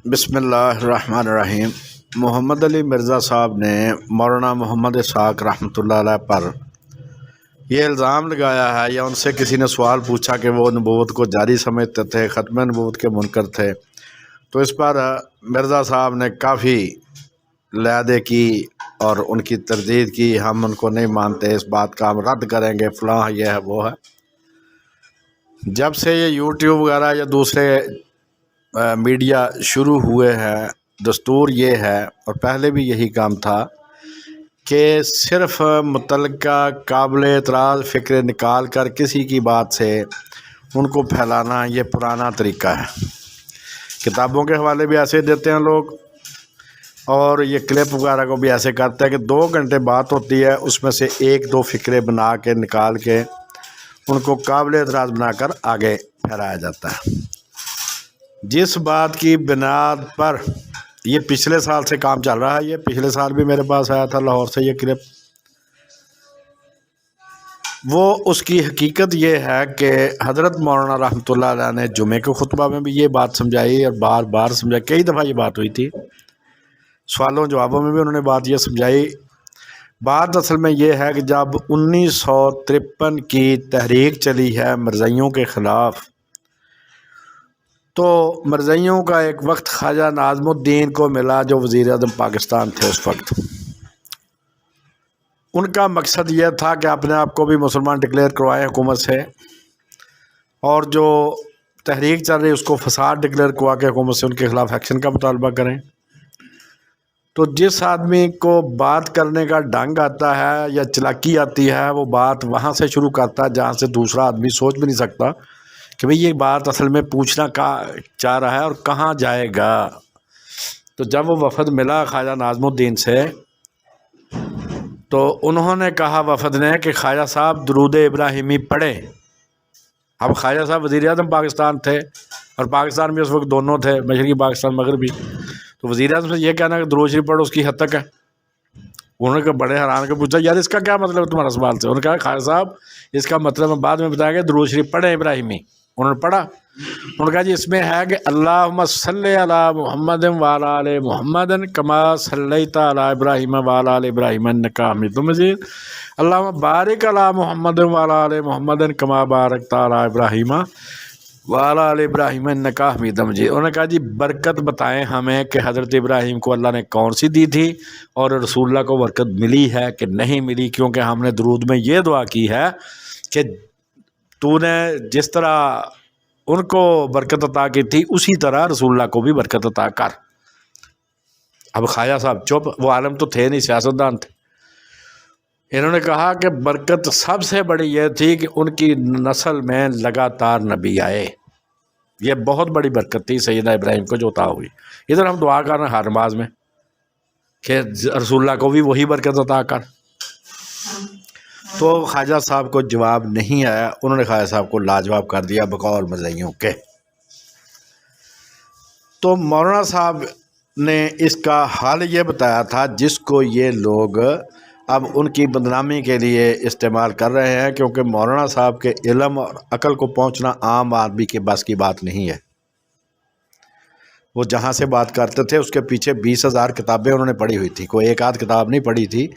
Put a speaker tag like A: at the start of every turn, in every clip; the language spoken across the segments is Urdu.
A: بسم اللہ الرحمن الرحیم۔ محمد علی مرزا صاحب نے مولانا محمد اسحاق رحمۃ اللہ علیہ پر یہ الزام لگایا ہے یا ان سے کسی نے سوال پوچھا کہ وہ نبوت کو جاری سمجھتے تھے، ختم نبوت کے منکر تھے، تو اس پر مرزا صاحب نے کافی لیادے کی اور ان کی تردید کی۔ ہم ان کو نہیں مانتے، اس بات کا ہم رد کریں گے، فلاں یہ ہے وہ ہے۔ جب سے یہ یوٹیوب وغیرہ یا دوسرے میڈیا شروع ہوئے ہیں، دستور یہ ہے اور پہلے بھی یہی کام تھا کہ صرف متعلقہ قابل اعتراض فکر نکال کر کسی کی بات سے ان کو پھیلانا یہ پرانا طریقہ ہے۔ کتابوں کے حوالے بھی ایسے دیتے ہیں لوگ، اور یہ کلپ وغیرہ کو بھی ایسے کرتے ہیں کہ 2 گھنٹے بات ہوتی ہے، اس میں سے 1-2 فکرے بنا کے نکال کے ان کو قابل اعتراض بنا کر آگے پھیلایا جاتا ہے۔ جس بات کی بنیاد پر یہ پچھلے سال سے کام چل رہا ہے، یہ پچھلے سال بھی میرے پاس آیا تھا لاہور سے یہ کلپ، وہ اس کی حقیقت یہ ہے کہ حضرت مولانا رحمۃ اللہ علیہ نے جمعے کے خطبہ میں بھی یہ بات سمجھائی اور بار بار سمجھائی، کئی دفعہ یہ بات ہوئی تھی، سوالوں جوابوں میں بھی انہوں نے بات یہ سمجھائی۔ بات اصل میں یہ ہے کہ جب 1953 کی تحریک چلی ہے مرزائیوں کے خلاف، تو مرزائیوں کا ایک وقت خواجہ ناظم الدین کو ملا جو وزیر اعظم پاکستان تھے اس وقت۔ ان کا مقصد یہ تھا کہ اپنے آپ کو بھی مسلمان ڈکلیئر کروائیں حکومت سے، اور جو تحریک چل رہی اس کو فساد ڈکلیئر کروا کے حکومت سے ان کے خلاف ایکشن کا مطالبہ کریں۔ تو جس آدمی کو بات کرنے کا ڈھنگ آتا ہے یا چلاکی آتی ہے، وہ بات وہاں سے شروع کرتا ہے جہاں سے دوسرا آدمی سوچ بھی نہیں سکتا کہ بھئی یہ بات اصل میں پوچھنا چاہ رہا ہے اور کہاں جائے گا۔ تو جب وہ وفد ملا خواجہ ناظم الدین سے، تو انہوں نے کہا وفد نے کہ خواجہ صاحب درود ابراہیمی پڑھیں۔ اب خواجہ صاحب وزیر اعظم پاکستان تھے، اور پاکستان میں اس وقت دونوں تھے، مشرقی پاکستان مغربی، تو وزیر اعظم سے یہ کہنا کہ درود شریف پڑھو اس کی حد تک ہے۔ انہوں نے بڑے حیران کے پوچھا یار اس کا کیا مطلب ہے تمہارا سوال سے؟ انہوں نے کہا خواجہ صاحب اس کا مطلب ہم بعد میں بتائیں گے، درود شریف پڑھیں ابراہیمی۔ انہوں نے پڑھا، انہوں نے کہا جی اس میں ہے کہ اللہم صلی علی محمد وعلی آل محمد کما صلیت علی ابراہیم وعلی آل ابراہیم انک حمید مجید، اللہم بارک علی محمد وعلی آل محمد کما بارکت علی ابراہیم وعلی آل ابراہیم انک حمید مجید۔ انہوں نے کہا جی برکت بتائیں ہمیں کہ حضرت ابراہیم کو اللہ نے کون سی دی تھی، اور رسول اللہ کو برکت ملی ہے کہ نہیں ملی، کیونکہ ہم نے درود میں یہ دعا کی ہے کہ تو نے جس طرح ان کو برکت عطا کی تھی اسی طرح رسول اللہ کو بھی برکت عطا کر۔ اب خواجہ صاحب چپ، وہ عالم تو تھے نہیں، سیاستدان تھے۔ انہوں نے کہا کہ برکت سب سے بڑی یہ تھی کہ ان کی نسل میں لگاتار نبی آئے، یہ بہت بڑی برکت تھی سیدنا ابراہیم کو جو عطا ہوئی۔ ادھر ہم دعا کر رہے ہیں ہر نماز میں کہ رسول اللہ کو بھی وہی برکت عطا کر۔ تو خواجہ صاحب کو جواب نہیں آیا، انہوں نے خواجہ صاحب کو لاجواب کر دیا بقول مرزائیوں کے۔ تو مولانا صاحب نے اس کا حل یہ بتایا تھا جس کو یہ لوگ اب ان کی بدنامی کے لیے استعمال کر رہے ہیں، کیونکہ مولانا صاحب کے علم اور عقل کو پہنچنا عام آدمی کے بس کی بات نہیں ہے۔ وہ جہاں سے بات کرتے تھے اس کے پیچھے 20,000 کتابیں انہوں نے پڑھی ہوئی تھی، کوئی ایک آدھ کتاب نہیں پڑھی تھی۔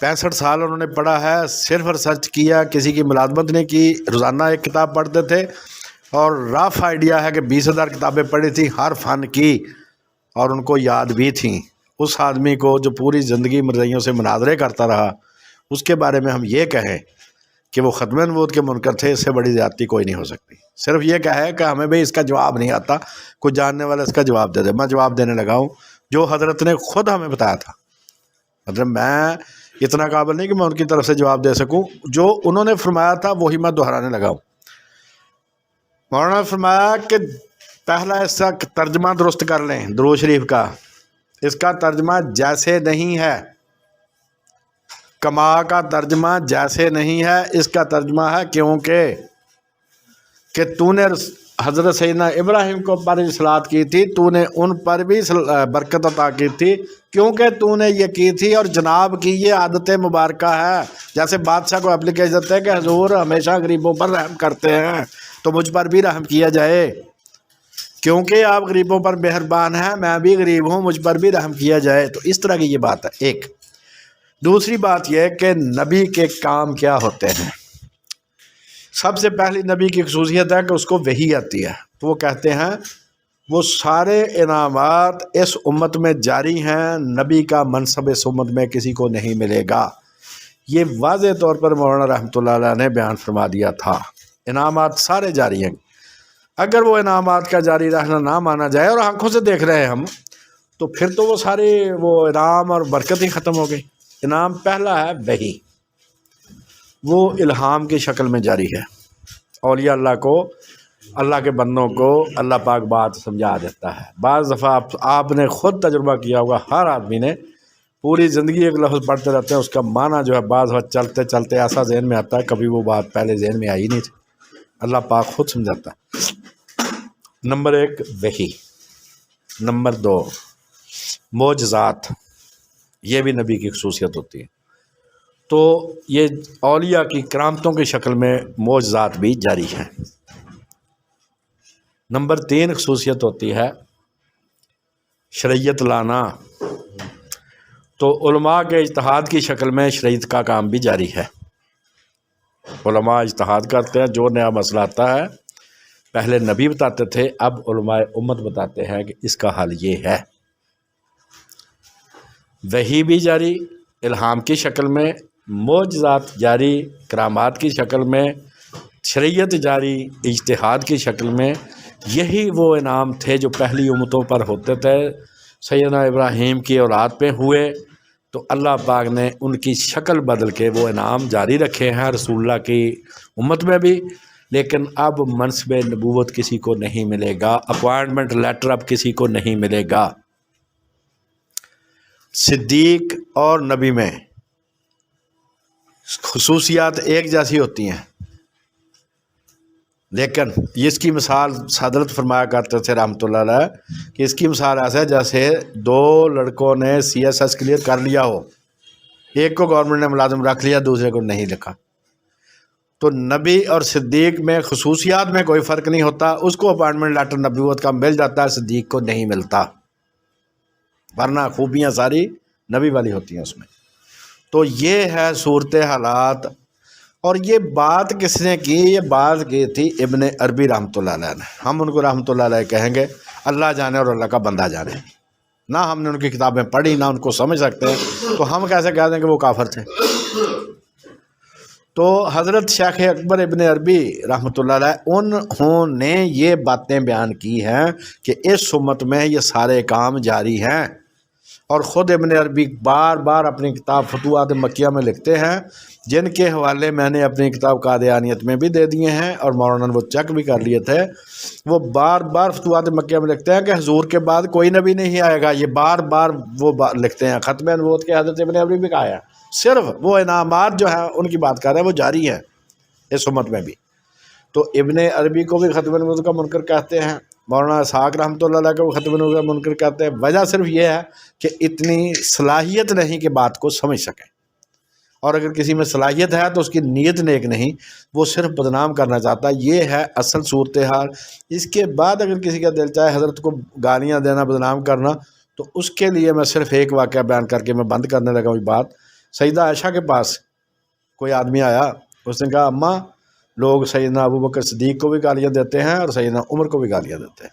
A: 65 سال انہوں نے پڑھا ہے، صرف ریسرچ کیا، کسی کی ملازمت نہیں کی، روزانہ ایک کتاب پڑھتے تھے، اور رف آئیڈیا ہے کہ 20,000 کتابیں پڑھی تھیں ہر فن کی، اور ان کو یاد بھی تھیں۔ اس آدمی کو جو پوری زندگی مرزائیوں سے مناظرے کرتا رہا، اس کے بارے میں ہم یہ کہیں کہ وہ ختم نبوت کے منکر تھے، اس سے بڑی زیادتی کوئی نہیں ہو سکتی۔ صرف یہ کہے کہ ہمیں بھئی اس کا جواب نہیں آتا، کوئی جاننے والا اس کا جواب دے دے۔ میں جواب دینے لگا ہوں جو حضرت نے خود ہمیں بتایا تھا۔ مطلب میں اتنا قابل نہیں کہ میں ان کی طرف سے جواب دے سکوں، جو انہوں نے فرمایا تھا وہی میں دہرانے لگا ہوں۔ مولانا نے فرمایا کہ پہلا اس کا ترجمہ درست کر لیں درود شریف کا، اس کا ترجمہ جیسے نہیں ہے، کما کا ترجمہ جیسے نہیں ہے، اس کا ترجمہ ہے کیونکہ کہ تو نے حضرت سیدنا ابراہیم کو پر صلات کی تھی، تو نے ان پر بھی برکت عطا کی تھی کیونکہ تو نے یہ کی تھی، اور جناب کی یہ عادت مبارکہ ہے۔ جیسے بادشاہ کو اپلیکیشن دیتے ہیں کہ حضور ہمیشہ غریبوں پر رحم کرتے ہیں، تو مجھ پر بھی رحم کیا جائے۔ کیونکہ آپ غریبوں پر مہربان ہیں، میں بھی غریب ہوں، مجھ پر بھی رحم کیا جائے۔ تو اس طرح کی یہ بات ہے ایک۔ دوسری بات یہ ہے کہ نبی کے کام کیا ہوتے ہیں۔ سب سے پہلی نبی کی خصوصیت ہے کہ اس کو وحی آتی ہے، تو وہ کہتے ہیں وہ سارے انعامات اس امت میں جاری ہیں، نبی کا منصب اس امت میں کسی کو نہیں ملے گا۔ یہ واضح طور پر مولانا رحمۃ اللہ علیہ نے بیان فرما دیا تھا، انعامات سارے جاری ہیں۔ اگر وہ انعامات کا جاری رہنا نہ مانا جائے، اور آنکھوں سے دیکھ رہے ہیں ہم، تو پھر تو وہ سارے وہ انعام اور برکت ہی ختم ہو گئی۔ انعام پہلا ہے وحی، وہ الہام کی شکل میں جاری ہے۔ اولیاء اللہ کو، اللہ کے بندوں کو اللہ پاک بات سمجھا دیتا ہے۔ بعض دفعہ آپ نے خود تجربہ کیا ہوگا، ہر آدمی نے پوری زندگی ایک لفظ پڑھتے رہتے ہیں، اس کا معنی جو ہے بعض وقت چلتے چلتے ایسا ذہن میں آتا ہے کبھی وہ بات پہلے ذہن میں آئی نہیں تھی، اللہ پاک خود سمجھاتا ہے۔ نمبر ایک وحی۔ نمبر دو معجزات، یہ بھی نبی کی خصوصیت ہوتی ہے، تو یہ اولیاء کی کرامتوں کی شکل میں معجزات بھی جاری ہیں۔ نمبر تین خصوصیت ہوتی ہے شریعت لانا، تو علماء کے اجتہاد کی شکل میں شریعت کا کام بھی جاری ہے۔ علماء اجتہاد کرتے ہیں، جو نیا مسئلہ آتا ہے پہلے نبی بتاتے تھے، اب علماء امت بتاتے ہیں کہ اس کا حل یہ ہے۔ وحی بھی جاری الہام کی شکل میں، معجزات جاری کرامات کی شکل میں، شریعت جاری اجتہاد کی شکل میں۔ یہی وہ انعام تھے جو پہلی امتوں پر ہوتے تھے، سیدنا ابراہیم کی اولاد پہ ہوئے، تو اللہ پاک نے ان کی شکل بدل کے وہ انعام جاری رکھے ہیں رسول اللہ کی امت میں بھی۔ لیکن اب منصب نبوت کسی کو نہیں ملے گا، اپوائنٹمنٹ لیٹر اب کسی کو نہیں ملے گا۔ صدیق اور نبی میں خصوصیات ایک جیسی ہوتی ہیں، لیکن اس کی مثال حضرت فرمایا کرتے تھے رحمۃ اللہ علیہ کہ اس کی مثال ایسا ہے جیسے دو لڑکوں نے CSS کلیئر کر لیا ہو، ایک کو گورنمنٹ نے ملازم رکھ لیا، دوسرے کو نہیں رکھا۔ تو نبی اور صدیق میں خصوصیات میں کوئی فرق نہیں ہوتا، اس کو اپائنٹمنٹ لیٹر نبوت کا مل جاتا ہے، صدیق کو نہیں ملتا، ورنہ خوبیاں ساری نبی والی ہوتی ہیں اس میں۔ تو یہ ہے صورت حالات۔ اور یہ بات کس نے کی؟ یہ بات کی تھی ابن عربی رحمۃ اللہ علیہ نے۔ ہم ان کو رحمۃ اللہ علیہ کہیں گے، اللہ جانے اور اللہ کا بندہ جانے، نہ ہم نے ان کی کتابیں پڑھی نہ ان کو سمجھ سکتے ہیں، تو ہم کیسے کہہ دیں کہ وہ کافر تھے؟ تو حضرت شیخ اکبر ابن عربی رحمۃ اللہ علیہ انہوں نے یہ باتیں بیان کی ہیں کہ اس امت میں یہ سارے کام جاری ہیں، اور خود ابن عربی بار بار اپنی کتاب فتوحات مکیہ میں لکھتے ہیں، جن کے حوالے میں نے اپنی کتاب قادیانیت میں بھی دے دیے ہیں، اور مولانا نے وہ چیک بھی کر لیے تھے۔ وہ بار بار فتوحات مکیہ میں لکھتے ہیں کہ حضور کے بعد کوئی نبی نہیں آئے گا، یہ بار بار وہ لکھتے ہیں۔ ختم نبوت کے حضرت ابن عربی بھی کہا ہے، صرف وہ انعامات جو ہیں ان کی بات کر رہے ہیں، وہ جاری ہیں اس امت میں بھی۔ تو ابن عربی کو بھی ختم نبوت کا منکر کہتے ہیں، مولانا اسحاق رحمۃ اللہ علیہ کو ختم نبوت کا منکر کہتے ہیں۔ وجہ صرف یہ ہے کہ اتنی صلاحیت نہیں کہ بات کو سمجھ سکیں، اور اگر کسی میں صلاحیت ہے تو اس کی نیت نیک نہیں، وہ صرف بدنام کرنا چاہتا ہے۔ یہ ہے اصل صورتحال۔ اس کے بعد اگر کسی کا دل چاہے حضرت کو گالیاں دینا، بدنام کرنا، تو اس کے لیے میں صرف ایک واقعہ بیان کر کے میں بند کرنے لگا ہوئی بات۔ سیدہ عائشہ کے پاس کوئی آدمی آیا، اس نے کہا اماں، لوگ سیدنا ابوبکر صدیق کو بھی گالیاں دیتے ہیں اور سیدنا عمر کو بھی گالیاں دیتے ہیں۔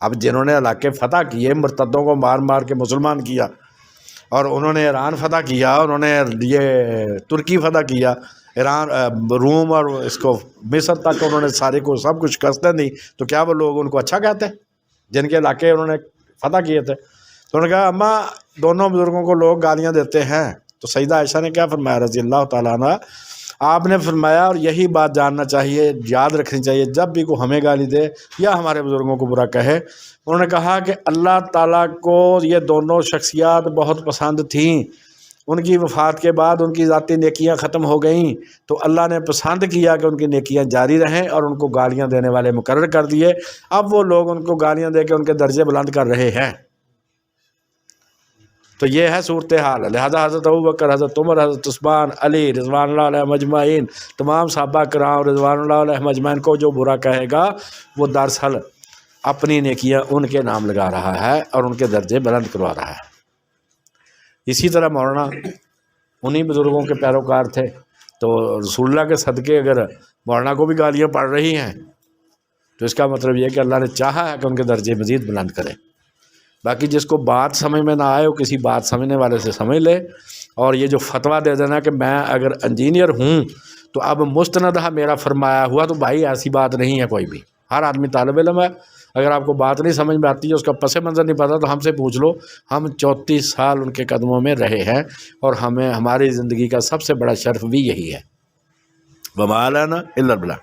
A: اب جنہوں نے علاقے فتح کیے، مرتدوں کو مار مار کے مسلمان کیا، اور انہوں نے ایران فتح کیا، انہوں نے یہ ترکی فتح کیا، ایران، روم اور اس کو مصر تک انہوں نے سارے کو سب کچھ شکستیں دی، تو کیا وہ لوگ ان کو اچھا کہتے ہیں جن کے علاقے انہوں نے فتح کیے تھے؟ تو انہوں نے کہا اماں، دونوں بزرگوں کو لوگ گالیاں دیتے ہیں۔ تو سیدہ عائشہ نے کیا فرمایا رضی اللہ تعالیٰ عنہ؟ آپ نے فرمایا، اور یہی بات جاننا چاہیے، یاد رکھنی چاہیے، جب بھی کوئی ہمیں گالی دے یا ہمارے بزرگوں کو برا کہے، انہوں نے کہا کہ اللہ تعالیٰ کو یہ دونوں شخصیات بہت پسند تھیں، ان کی وفات کے بعد ان کی ذاتی نیکیاں ختم ہو گئیں، تو اللہ نے پسند کیا کہ ان کی نیکیاں جاری رہیں، اور ان کو گالیاں دینے والے مقرر کر دیے۔ اب وہ لوگ ان کو گالیاں دے کے ان کے درجے بلند کر رہے ہیں۔ تو یہ ہے صورتحال۔ لہذا حضرت ابوبکر، حضرت عمر، حضرت عثمان، علی رضوان اللہ علیہ مجمعین، تمام صحابہ کرام رضوان اللہ علیہ مجمعین کو جو برا کہے گا، وہ دراصل اپنی نیکیاں ان کے نام لگا رہا ہے اور ان کے درجے بلند کروا رہا ہے۔ اسی طرح مولانا انہی بزرگوں کے پیروکار تھے، تو رسول اللہ کے صدقے اگر مولانا کو بھی گالیاں پڑ رہی ہیں تو اس کا مطلب یہ ہے کہ اللہ نے چاہا ہے کہ ان کے درجے مزید بلند کرے۔ باقی جس کو بات سمجھ میں نہ آئے وہ کسی بات سمجھنے والے سے سمجھ لے، اور یہ جو فتویٰ دے دینا کہ میں اگر انجینئر ہوں تو اب مستندہ میرا فرمایا ہوا، تو بھائی ایسی بات نہیں ہے کوئی بھی۔ ہر آدمی طالب علم ہے، اگر آپ کو بات نہیں سمجھ میں آتی ہے، اس کا پس منظر نہیں پتا، تو ہم سے پوچھ لو۔ ہم 34 سال ان کے قدموں میں رہے ہیں، اور ہمیں ہماری زندگی کا سب سے بڑا شرف بھی یہی ہے۔ وَمَا عَلَيْنَا إِلَّا الْبَلَاغُ۔